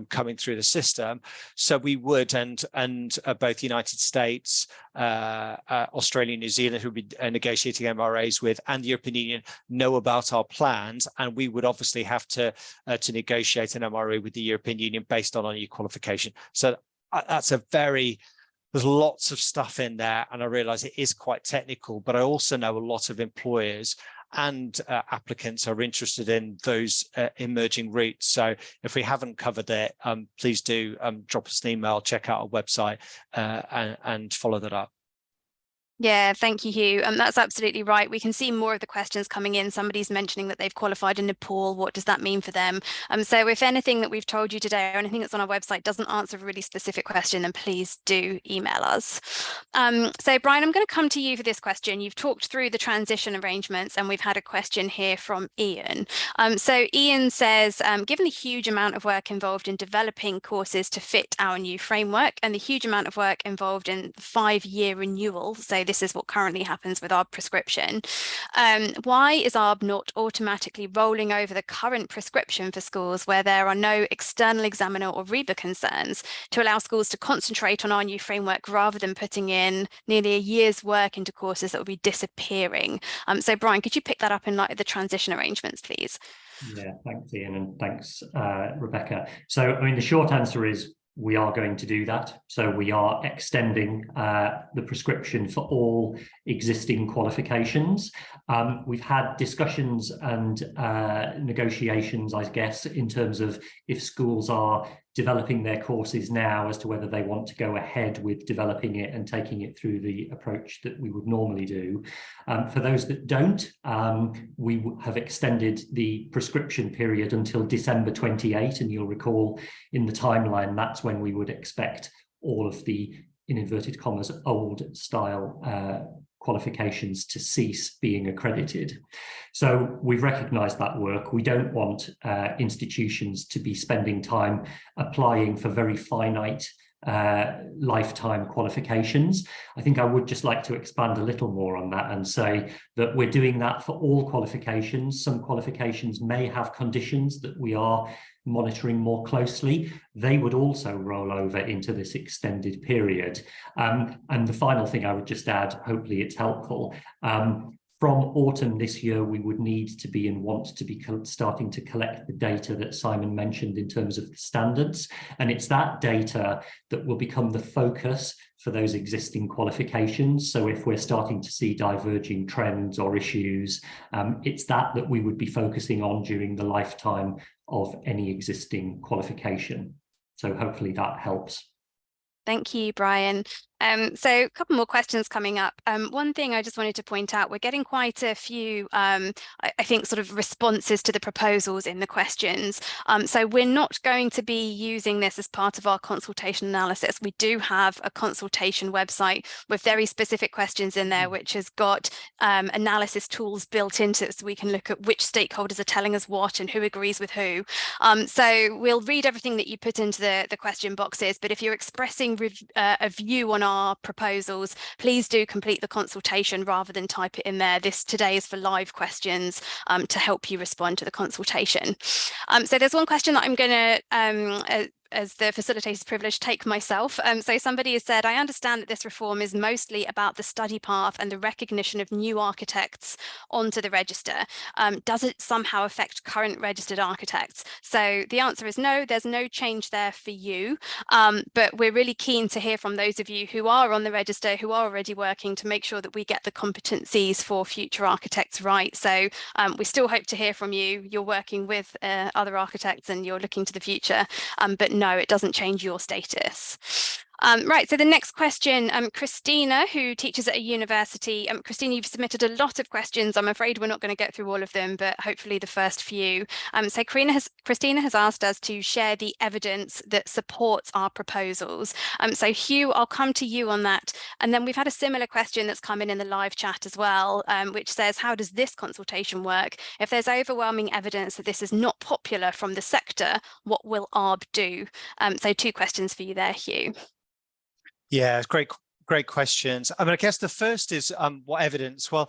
coming through the system. So we would, and both the United States, Australia, New Zealand, who would be negotiating MRAs with, and the European Union know about our plans, and we would obviously have to negotiate an MRA with the European Union based on our new qualification. So that's there's lots of stuff in there, and I realize it is quite technical, but I also know a lot of employers and applicants are interested in those emerging routes. So if we haven't covered it, please do drop us an email, check out our website and follow that up. Yeah, thank you, Hugh. That's absolutely right. We can see more of the questions coming in. Somebody's mentioning that they've qualified in Nepal. What does that mean for them? So if anything that we've told you today or anything that's on our website doesn't answer a really specific question, then please do email us. So Brian, I'm going to come to you for this question. You've talked through the transition arrangements, and we've had a question here from Ian. So Ian says, given the huge amount of work involved in developing courses to fit our new framework and the huge amount of work involved in the 5-year renewal, so this is what currently happens with ARB prescription. Why is ARB not automatically rolling over the current prescription for schools where there are no external examiner or REBA concerns to allow schools to concentrate on our new framework rather than putting in nearly a year's work into courses that will be disappearing? So Brian, could you pick that up in light of the transition arrangements, please? Yeah, thanks, Ian, and thanks, Rebecca. So, I mean, the short answer is we are going to do that. So we are extending the prescription for all existing qualifications. We've had discussions and negotiations, I guess, in terms of if schools are developing their courses now as to whether they want to go ahead with developing it and taking it through the approach that we would normally do. For those that don't, we have extended the prescription period until December 28, and you'll recall in the timeline, that's when we would expect all of the, in inverted commas, old style qualifications to cease being accredited. So we've recognised that work. We don't want institutions to be spending time applying for very finite lifetime qualifications. I think I would just like to expand a little more on that and say that we're doing that for all qualifications. Some qualifications may have conditions that we are monitoring more closely. They would also roll over into this extended period. And the final thing I would just add, hopefully it's helpful, from autumn this year, we would need to be and want to be starting to collect the data that Simon mentioned in terms of the standards. And it's that data that will become the focus for those existing qualifications. So if we're starting to see diverging trends or issues, it's that we would be focusing on during the lifetime of any existing qualification. So hopefully that helps. Thank you, Brian. So a couple more questions coming up. One thing I just wanted to point out, we're getting quite a few, I think, sort of responses to the proposals in the questions. So we're not going to be using this as part of our consultation analysis. We do have a consultation website with very specific questions in there, which has got analysis tools built into it, so we can look at which stakeholders are telling us what and who agrees with who. So we'll read everything that you put into the question boxes, but if you're expressing a view on our proposals, please do complete the consultation rather than type it in there. This today is for live questions to help you respond to the consultation. So there's one question that I'm going to as the facilitator's privilege, take myself. So somebody has said, I understand that this reform is mostly about the study path and the recognition of new architects onto the register. Does it somehow affect current registered architects? So the answer is no, there's no change there for you. But we're really keen to hear from those of you who are on the register, who are already working, to make sure that we get the competencies for future architects right. So we still hope to hear from you. You're working with other architects and you're looking to the future, but no, it doesn't change your status. Right, so the next question, Christina, who teaches at a university. Christina, you've submitted a lot of questions. I'm afraid we're not going to get through all of them, but hopefully the first few. So Christina has asked us to share the evidence that supports our proposals. So Hugh, I'll come to you on that. And then we've had a similar question that's come in the live chat as well, which says, how does this consultation work? If there's overwhelming evidence that this is not popular from the sector, what will ARB do? So two questions for you there, Hugh. Yeah, great questions. I mean, I guess the first is what evidence? Well,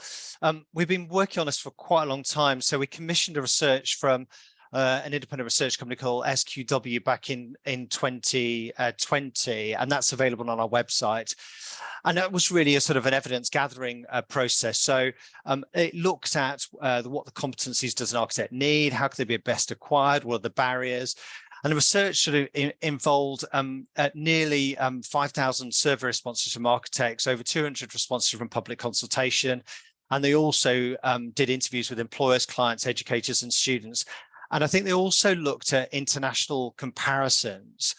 we've been working on this for quite a long time. So we commissioned a research from an independent research company called SQW back in 2020, and that's available on our website. And that was really a sort of an evidence gathering process. So it looked at what the competencies does an architect need, how could they be best acquired, what are the barriers. And the research sort of involved nearly 5,000 survey responses from architects, over 200 responses from public consultation. And they also did interviews with employers, clients, educators, and students. And I think they also looked at international comparisons.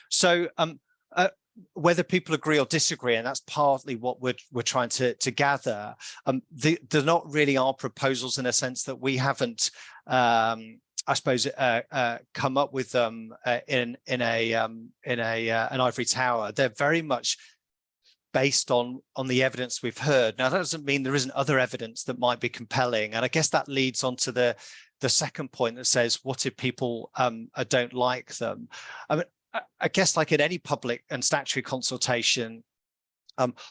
So whether people agree or disagree, and that's partly what we're trying to gather, they're not really our proposals in a sense that we haven't I suppose come up with them in an ivory tower. They're very much based on the evidence we've heard. Now, that doesn't mean there isn't other evidence that might be compelling, and I guess that leads on to the second point that says, what if people don't like them? I mean, I guess like in any public and statutory consultation,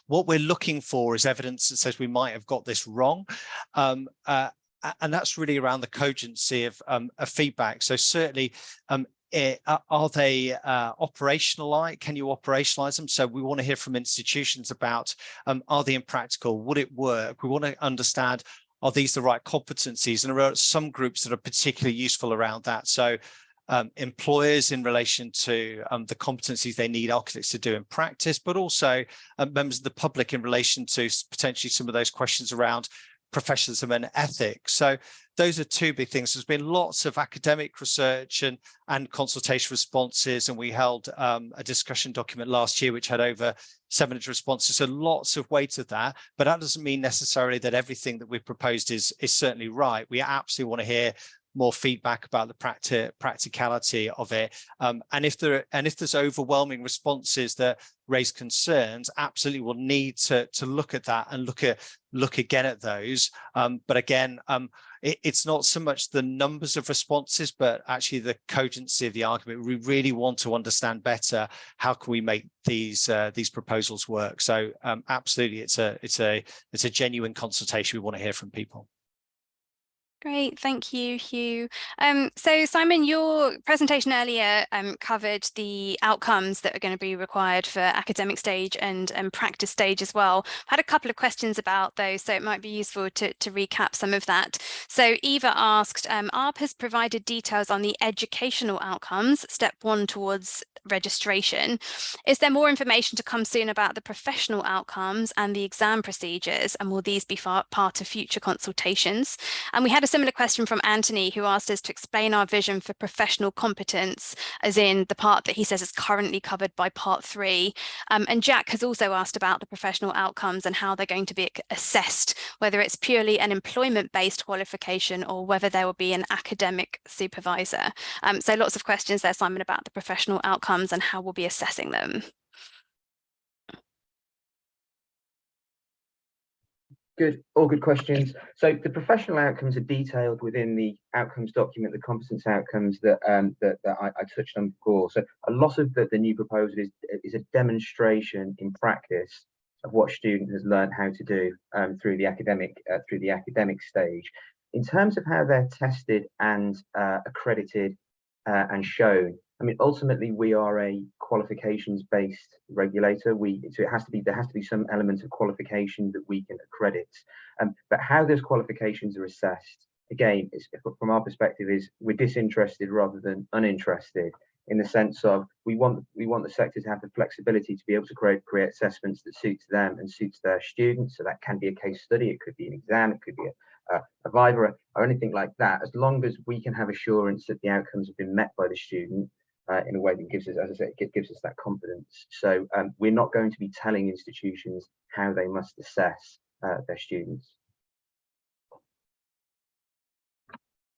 what we're looking for is evidence that says we might have got this wrong. And that's really around the cogency of feedback. So certainly, are they operational? Can you operationalize them? So we want to hear from institutions about, are they impractical? Would it work? We want to understand, are these the right competencies? And there are some groups that are particularly useful around that. So employers in relation to the competencies they need architects to do in practice, but also members of the public in relation to potentially some of those questions around professionalism and ethics. So those are two big things. There's been lots of academic research and consultation responses, and we held a discussion document last year which had over 700 responses. So lots of weight of that, but that doesn't mean necessarily that everything that we've proposed is certainly right. We absolutely want to hear more feedback about the practicality of it, and if there's overwhelming responses that raise concerns, absolutely we'll need to look at that and look again at those. But again, it's not so much the numbers of responses, but actually the cogency of the argument. We really want to understand better how can we make these proposals work. So absolutely, it's a genuine consultation. We want to hear from people. Great, thank you, Hugh. So Simon, your presentation earlier covered the outcomes that are going to be required for academic stage and practice stage as well. I had a couple of questions about those, so it might be useful to recap some of that. So Eva asked, ARB has provided details on the educational outcomes, step 1 towards registration. Is there more information to come soon about the professional outcomes and the exam procedures, and will these be part of future consultations? And we had a similar question from Anthony, who asked us to explain our vision for professional competence, as in the part that he says is currently covered by part 3. And Jack has also asked about the professional outcomes and how they're going to be assessed, whether it's purely an employment-based qualification or whether there will be an academic supervisor. So lots of questions there, Simon, about the professional outcomes and how we'll be assessing them. Good, all good questions. So the professional outcomes are detailed within the outcomes document, the competence outcomes that I touched on before. So a lot of the new proposal is a demonstration in practice of what student has learned how to do through the academic stage. In terms of how they're tested and accredited and shown, I mean, ultimately we are a qualifications-based regulator. So there has to be some element of qualification that we can accredit. But how those qualifications are assessed, again, from our perspective, is we're disinterested rather than uninterested, in the sense of we want the sector to have the flexibility to be able to create assessments that suits them and suits their students. So that can be a case study, it could be an exam, it could be a viva or anything like that, as long as we can have assurance that the outcomes have been met by the student in a way that gives us, as I said, it gives us that confidence. So we're not going to be telling institutions how they must assess their students.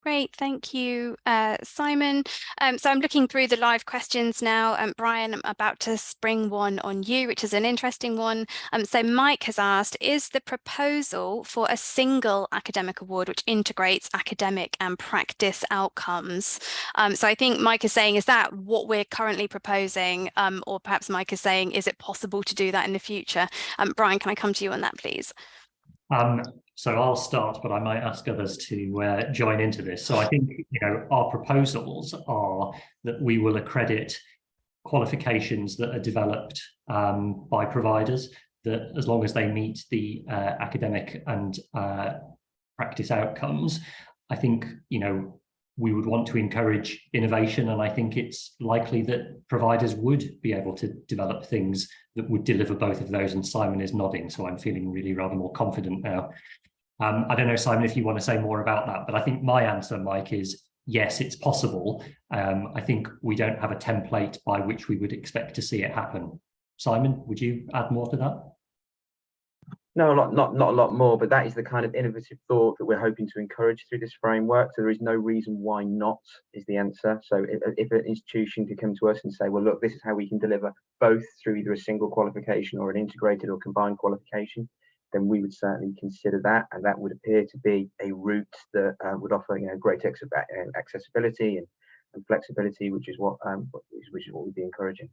Great, thank you, Simon. So I'm looking through the live questions now. Brian, I'm about to spring one on you, which is an interesting one. So Mike has asked, is the proposal for a single academic award which integrates academic and practice outcomes? So I think Mike is saying, is that what we're currently proposing? Or perhaps Mike is saying, is it possible to do that in the future? Brian, can I come to you on that, please? So I'll start, but I might ask others to join into this. So I think, our proposals are that we will accredit qualifications that are developed by providers, that as long as they meet the academic and practice outcomes, I think, we would want to encourage innovation, and I think it's likely that providers would be able to develop things that would deliver both of those, and Simon is nodding, so I'm feeling really rather more confident now. I don't know, Simon, if you want to say more about that, but I think my answer, Mike, is yes, it's possible. I think we don't have a template by which we would expect to see it happen. Simon, would you add more to that? No, not a lot more, but that is the kind of innovative thought that we're hoping to encourage through this framework. So there is no reason why not is the answer. So if an institution could come to us and say, well, look, this is how we can deliver both through either a single qualification or an integrated or combined qualification, then we would certainly consider that. And that would appear to be a route that would offer, great accessibility and flexibility, which is what we'd be encouraging.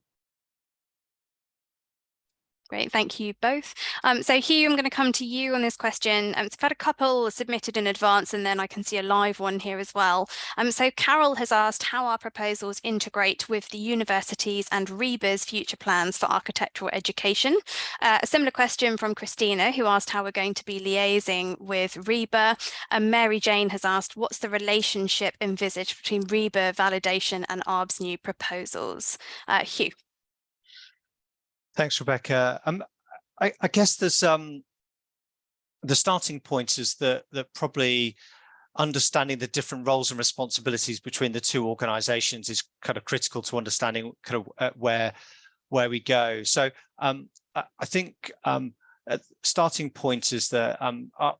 Great, thank you both. So Hugh, I'm going to come to you on this question. So I've had a couple submitted in advance, and then I can see a live one here as well. So Carol has asked how our proposals integrate with the universities and RIBA's future plans for architectural education. A similar question from Christina, who asked how we're going to be liaising with RIBA. Mary Jane has asked, what's the relationship envisaged between RIBA validation and ARB's new proposals? Hugh. Thanks, Rebecca. I guess there's the starting point is that probably understanding the different roles and responsibilities between the two organisations is kind of critical to understanding kind of where we go. So I think starting point is that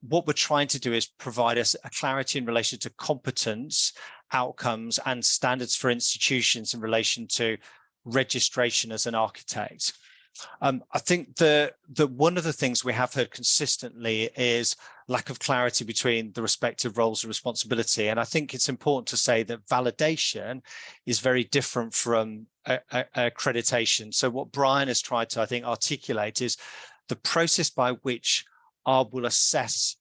what we're trying to do is provide us a clarity in relation to competence, outcomes, and standards for institutions in relation to registration as an architect. I think that one of the things we have heard consistently is lack of clarity between the respective roles and responsibility. And I think it's important to say that validation is very different from accreditation. So what Brian has tried to, I think, articulate is the process by which ARB will assess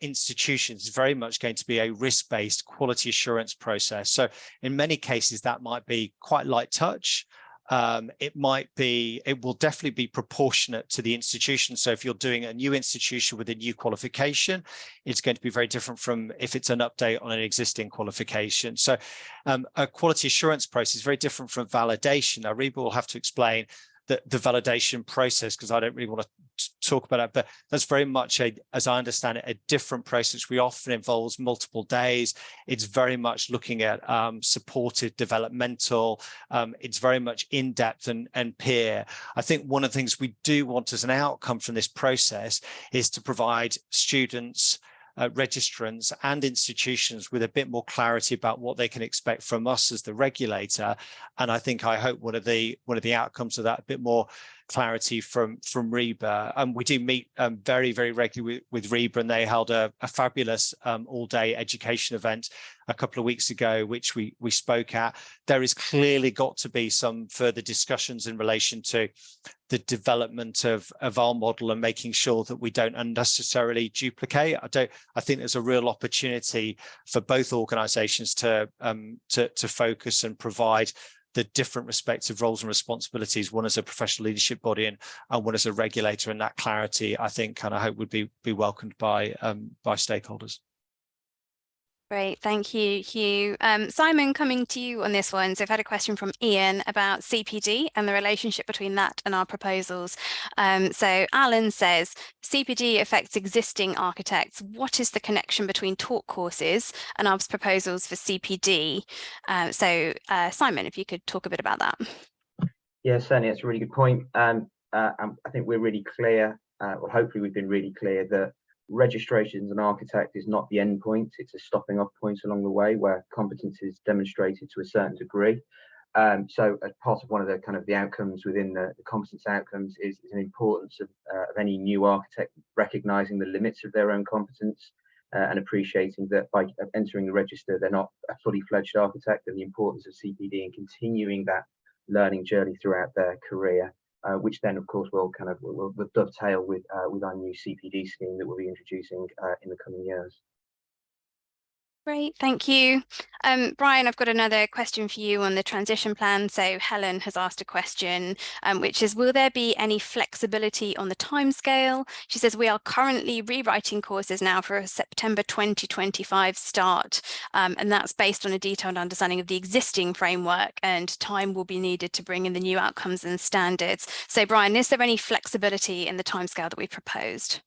institutions is very much going to be a risk-based quality assurance process. So in many cases, that might be quite light touch. It will definitely be proportionate to the institution. So if you're doing a new institution with a new qualification, it's going to be very different from if it's an update on an existing qualification. So a quality assurance process is very different from validation. Now, Reba will have to explain the validation process, because I don't really want to talk about it, but that's very much, as I understand it, a different process. We often involves multiple days. It's very much looking at supported developmental. It's very much in-depth and peer. I think one of the things we do want as an outcome from this process is to provide students, registrants and institutions with a bit more clarity about what they can expect from us as the regulator. And I hope one of the outcomes of that, a bit more clarity from Reba. We do meet very, very regularly with Reba, and they held a fabulous all-day education event a couple of weeks ago, which we spoke at. There is clearly got to be some further discussions in relation to the development of our model and making sure that we don't unnecessarily duplicate. I think there's a real opportunity for both organisations to focus and provide the different respective roles and responsibilities, one as a professional leadership body and one as a regulator, and that clarity, I think, and I hope would be welcomed by stakeholders. Great, thank you, Hugh. Simon, coming to you on this one. So I've had a question from Ian about CPD and the relationship between that and our proposals. So Alan says, CPD affects existing architects. What is the connection between talk courses and our proposals for CPD? Simon, if you could talk a bit about that. Yeah, certainly, that's a really good point. I think we're really clear, well, hopefully we've been really clear that registration as an architect is not the end point. It's a stopping off point along the way where competence is demonstrated to a certain degree. So as part of one of the outcomes within the competence outcomes is an importance of any new architect recognizing the limits of their own competence and appreciating that by entering the register, they're not a fully fledged architect, and the importance of CPD and continuing that learning journey throughout their career. Which then, of course, will dovetail with our new CPD scheme that we'll be introducing in the coming years. Great, thank you. Brian, I've got another question for you on the transition plan. So Helen has asked a question, which is, will there be any flexibility on the timescale? She says, we are currently rewriting courses now for a September 2025 start, and that's based on a detailed understanding of the existing framework, and time will be needed to bring in the new outcomes and standards. So Brian, is there any flexibility in the timescale that we've proposed?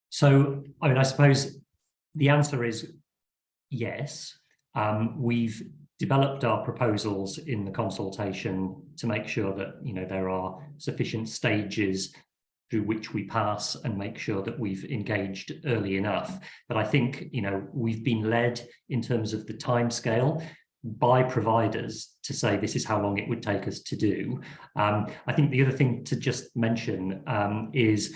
So, I mean, I suppose the answer is yes. We've developed our proposals in the consultation to make sure that there are sufficient stages through which we pass and make sure that we've engaged early enough. But I think we've been led in terms of the timescale by providers to say this is how long it would take us to do. I think the other thing to just mention is,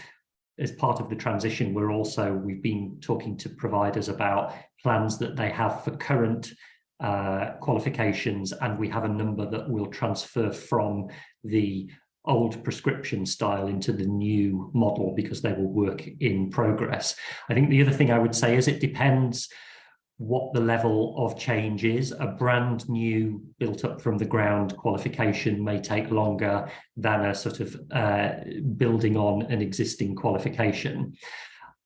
as part of the transition, we've been talking to providers about plans that they have for current qualifications, and we have a number that will transfer from the old prescription style into the new model because they will work in progress. I think the other thing I would say is it depends what the level of change is. A brand new built up from the ground qualification may take longer than a sort of building on an existing qualification.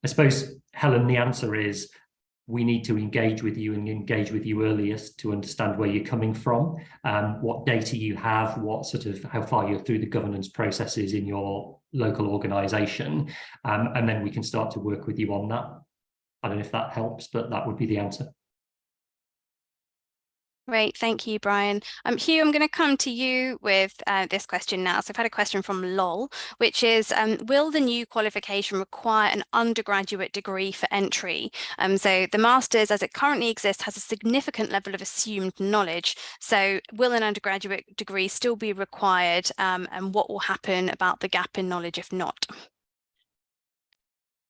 I suppose, Helen, the answer is we need to engage with you and engage with you earliest to understand where you're coming from, what data you have, how far you're through the governance processes in your local organisation, and then we can start to work with you on that. I don't know if that helps, but that would be the answer. Great, thank you, Brian. Hugh, I'm going to come to you with this question now. So I've had a question from LOL, which is, will the new qualification require an undergraduate degree for entry? So the Masters, as it currently exists, has a significant level of assumed knowledge. So will an undergraduate degree still be required, and what will happen about the gap in knowledge if not?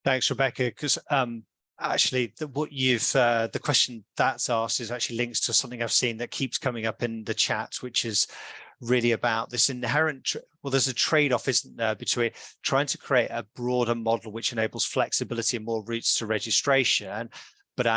Thanks, Rebecca, because actually, the question that's asked is actually links to something I've seen that keeps coming up in the chat, which is really about this inherent, well, there's a trade-off, isn't there, between trying to create a broader model which enables flexibility and more routes to registration, but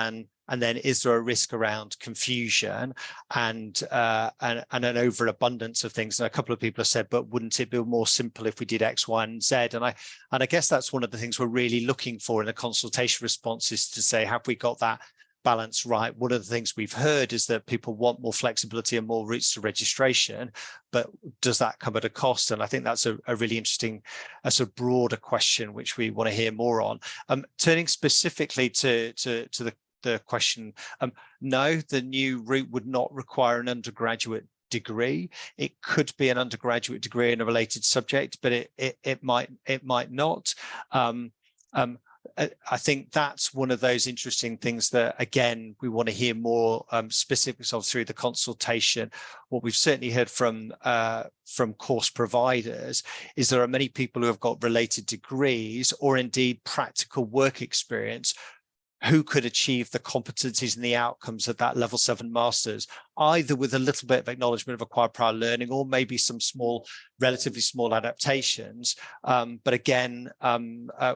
and then is there a risk around confusion and an overabundance of things? And a couple of people have said, but wouldn't it be more simple if we did X, Y, and Z? And I guess that's one of the things we're really looking for in the consultation response, is to say, have we got that balance right? One of the things we've heard is that people want more flexibility and more routes to registration, but does that come at a cost? And I think that's a really interesting, a sort of broader question which we want to hear more on. Turning specifically to the question, no, the new route would not require an undergraduate degree. It could be an undergraduate degree in a related subject, but it might not. I think that's one of those interesting things that, again, we want to hear more specifics of through the consultation. What we've certainly heard from course providers is there are many people who have got related degrees or indeed practical work experience who could achieve the competencies and the outcomes of that level 7 masters, either with a little bit of acknowledgement of acquired prior learning or maybe some relatively small adaptations. But again,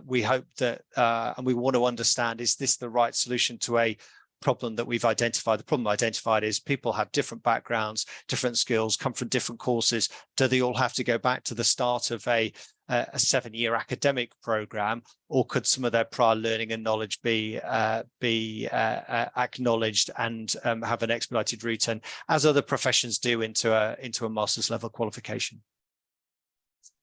we hope that, and we want to understand, is this the right solution to a problem that we've identified? The problem identified is people have different backgrounds, different skills, come from different courses. Do they all have to go back to the start of a 7-year academic program, or could some of their prior learning and knowledge be acknowledged and have an expedited route, and as other professions do, into a master's level qualification?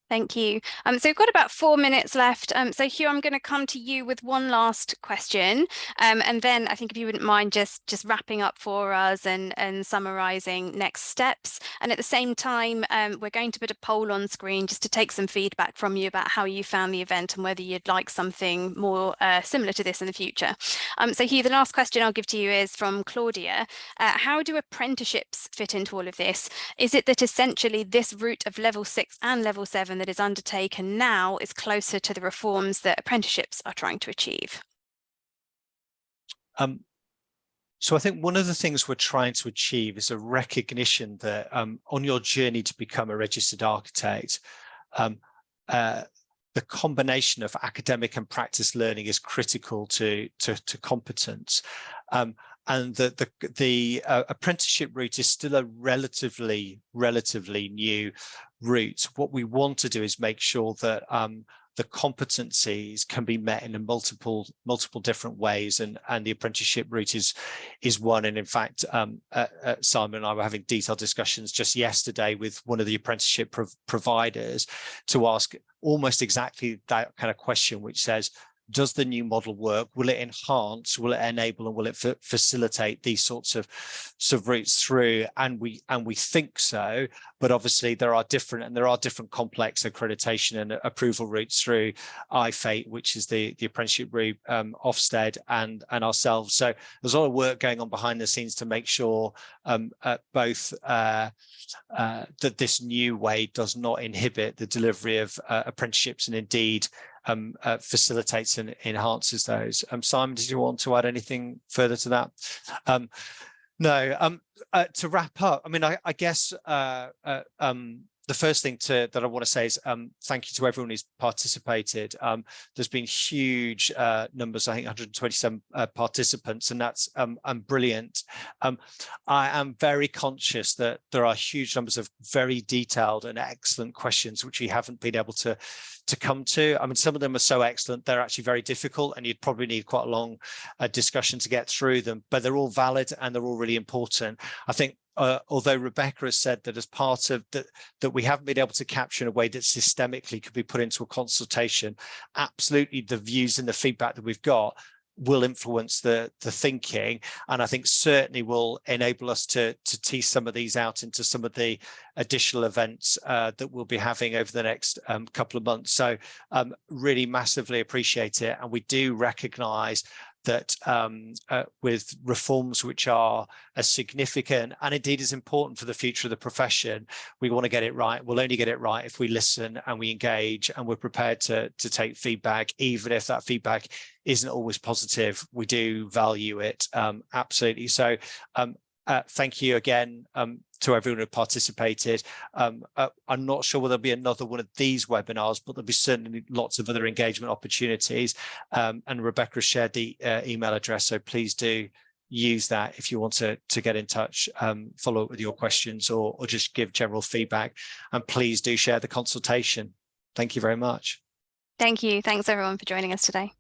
Thank you. So we've got about 4 minutes left. So Hugh, I'm going to come to you with one last question. And then I think if you wouldn't mind just wrapping up for us and summarising next steps. And at the same time, we're going to put a poll on screen just to take some feedback from you about how you found the event and whether you'd like something more similar to this in the future. So Hugh, the last question I'll give to you is from Claudia. How do apprenticeships fit into all of this? Is it that essentially this route of level 6 and level 7 that is undertaken now is closer to the reforms that apprenticeships are trying to achieve? So I think one of the things we're trying to achieve is a recognition that on your journey to become a registered architect, the combination of academic and practice learning is critical to competence. And the apprenticeship route is still a relatively new route. What we want to do is make sure that the competencies can be met in a multiple different ways, and the apprenticeship route is one. And in fact, Simon and I were having detailed discussions just yesterday with one of the apprenticeship providers to ask almost exactly that kind of question, which says, does the new model work? Will it enhance? Will it enable? And will it facilitate these sorts of routes through? And we think so. But obviously there are different complex accreditation and approval routes through IFATE, which is the apprenticeship route, Ofsted and ourselves. So there's a lot of work going on behind the scenes to make sure both that this new way does not inhibit the delivery of apprenticeships, and indeed facilitates and enhances those. Simon, did you want to add anything further to that? No. To wrap up, I mean, I guess the first thing that I want to say is thank you to everyone who's participated. There's been huge numbers, I think 127 participants, and that's brilliant. I am very conscious that there are huge numbers of very detailed and excellent questions which we haven't been able to come to. I mean, some of them are so excellent, they're actually very difficult, and you'd probably need quite a long discussion to get through them, but they're all valid and they're all really important. I think although Rebecca has said that as part of that we haven't been able to capture in a way that systemically could be put into a consultation, absolutely the views and the feedback that we've got will influence the thinking, and I think certainly will enable us to tease some of these out into some of the additional events that we'll be having over the next couple of months. So really massively appreciate it, and we do recognise that with reforms which are as significant and indeed as important for the future of the profession, we want to get it right. We'll only get it right if we listen and we engage, and we're prepared to take feedback, even if that feedback isn't always positive. We do value it, absolutely. So thank you again to everyone who participated. I'm not sure whether there'll be another one of these webinars, but there'll be certainly lots of other engagement opportunities. And Rebecca has shared the email address, so please do use that if you want to get in touch, follow up with your questions, or just give general feedback. And please do share the consultation. Thank you very much. Thank you. Thanks everyone for joining us today.